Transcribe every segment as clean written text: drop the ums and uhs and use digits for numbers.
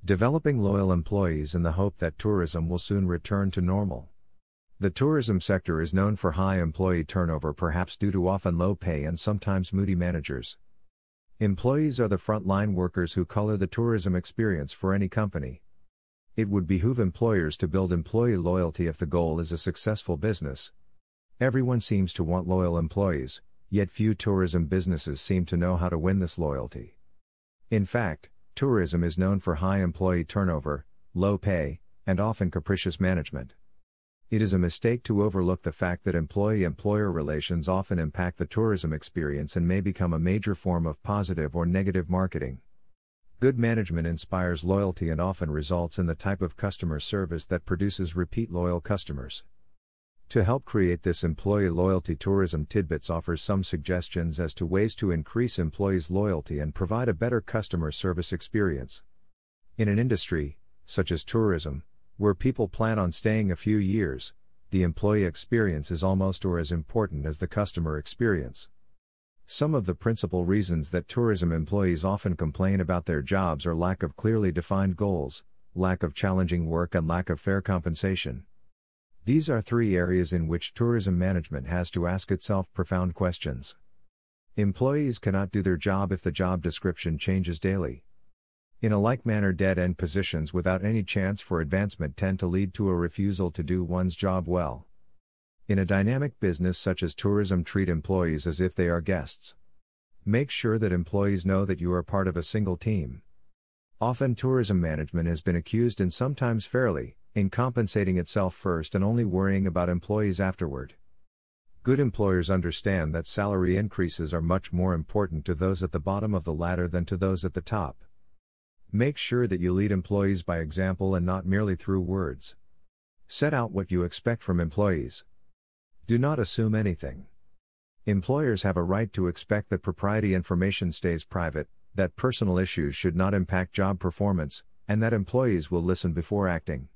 Developing loyal employees in the hope that tourism will soon return to normal. The tourism sector is known for high employee turnover, perhaps due to often low pay and sometimes moody managers. Employees are the frontline workers who color the tourism experience for any company. It would behoove employers to build employee loyalty if the goal is a successful business. Everyone seems to want loyal employees, yet few tourism businesses seem to know how to win this loyalty. In fact, tourism is known for high employee turnover, low pay, and often capricious management. It is a mistake to overlook the fact that employee-employer relations often impact the tourism experience and may become a major form of positive or negative marketing. Good management inspires loyalty and often results in the type of customer service that produces repeat loyal customers. To help create this employee loyalty, Tourism Tidbits offers some suggestions as to ways to increase employees' loyalty and provide a better customer service experience. In an industry, such as tourism, where people plan on staying a few years, the employee experience is almost or as important as the customer experience. Some of the principal reasons that tourism employees often complain about their jobs are lack of clearly defined goals, lack of challenging work, and lack of fair compensation. These are three areas in which tourism management has to ask itself profound questions. Employees cannot do their job if the job description changes daily. In a like manner, dead-end positions without any chance for advancement tend to lead to a refusal to do one's job well. In a dynamic business such as tourism, treat employees as if they are guests. Make sure that employees know that you are part of a single team. Often tourism management has been accused, and sometimes fairly, in compensating itself first and only worrying about employees afterward. Good employers understand that salary increases are much more important to those at the bottom of the ladder than to those at the top. Make sure that you lead employees by example and not merely through words. Set out what you expect from employees. Do not assume anything. Employers have a right to expect that proprietary information stays private, that personal issues should not impact job performance, and that employees will listen before acting.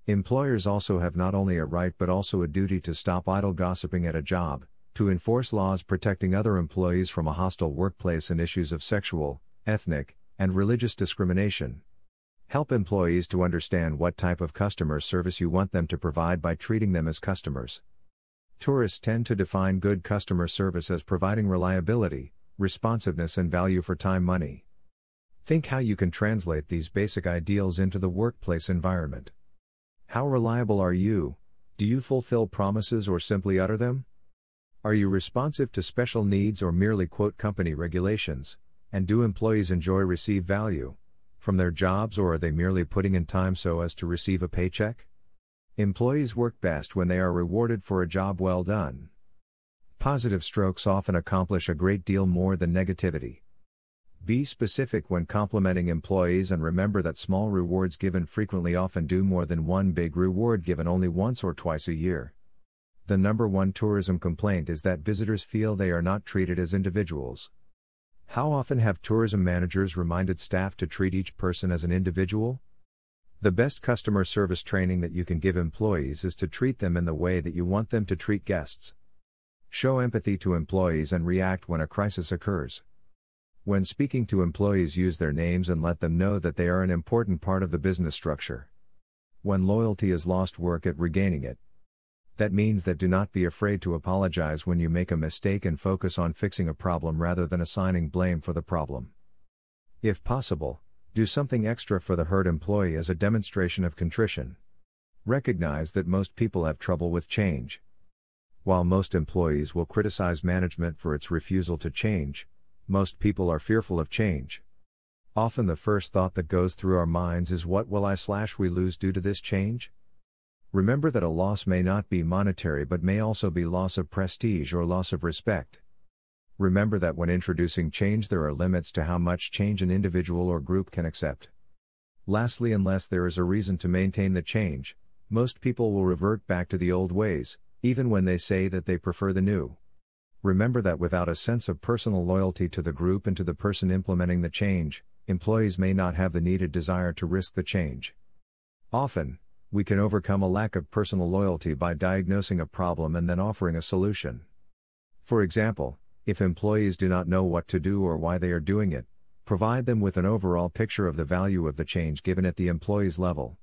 Employers also have not only a right but also a duty to stop idle gossiping at a job, to enforce laws protecting other employees from a hostile workplace and issues of sexual, ethnic, and religious discrimination. Help employees to understand what type of customer service you want them to provide by treating them as customers. Tourists tend to define good customer service as providing reliability, responsiveness, and value for time money. Think how you can translate these basic ideals into the workplace environment. How reliable are you? Do you fulfill promises or simply utter them? Are you responsive to special needs or merely quote company regulations? And do employees receive value from their jobs, or are they merely putting in time so as to receive a paycheck? Employees work best when they are rewarded for a job well done. Positive strokes often accomplish a great deal more than negativity. Be specific when complimenting employees, and remember that small rewards given frequently often do more than one big reward given only once or twice a year. The number one tourism complaint is that visitors feel they are not treated as individuals. How often have tourism managers reminded staff to treat each person as an individual? The best customer service training that you can give employees is to treat them in the way that you want them to treat guests. Show empathy to employees and react when a crisis occurs. When speaking to employees, use their names and let them know that they are an important part of the business structure. When loyalty is lost, work at regaining it. That means that do not be afraid to apologize when you make a mistake and focus on fixing a problem rather than assigning blame for the problem. If possible, do something extra for the hurt employee as a demonstration of contrition. Recognize that most people have trouble with change. While most employees will criticize management for its refusal to change, most people are fearful of change. Often the first thought that goes through our minds is, what will we lose due to this change? Remember that a loss may not be monetary but may also be loss of prestige or loss of respect. Remember that when introducing change, there are limits to how much change an individual or group can accept. Lastly, unless there is a reason to maintain the change, most people will revert back to the old ways, even when they say that they prefer the new. Remember that without a sense of personal loyalty to the group and to the person implementing the change, employees may not have the needed desire to risk the change. Often, we can overcome a lack of personal loyalty by diagnosing a problem and then offering a solution. For example, if employees do not know what to do or why they are doing it, Provide them with an overall picture of the value of the change given at the employee's level.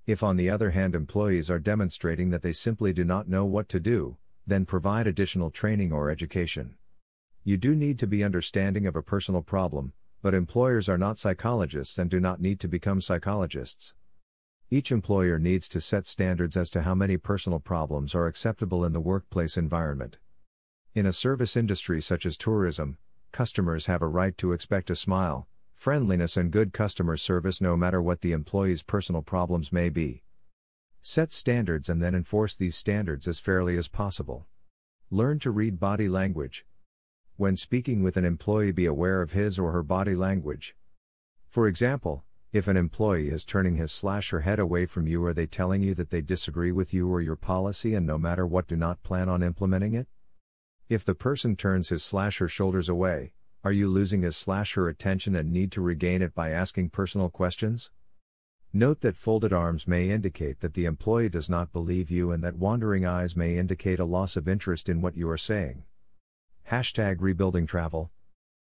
If on the other hand employees are demonstrating that they simply do not know what to do, then provide additional training or education. You do need to be understanding of a personal problem, but employers are not psychologists and do not need to become psychologists. Each employer needs to set standards as to how many personal problems are acceptable in the workplace environment. In a service industry such as tourism, customers have a right to expect a smile, friendliness and good customer service no matter what the employee's personal problems may be. Set standards and then enforce these standards as fairly as possible. Learn to read body language. When speaking with an employee, be aware of his or her body language. For example, if an employee is turning his/her head away from you, are they telling you that they disagree with you or your policy and no matter what do not plan on implementing it? If the person turns his/her shoulders away, are you losing his/her attention and need to regain it by asking personal questions? Note that folded arms may indicate that the employee does not believe you and that wandering eyes may indicate a loss of interest in what you are saying. #RebuildingTravel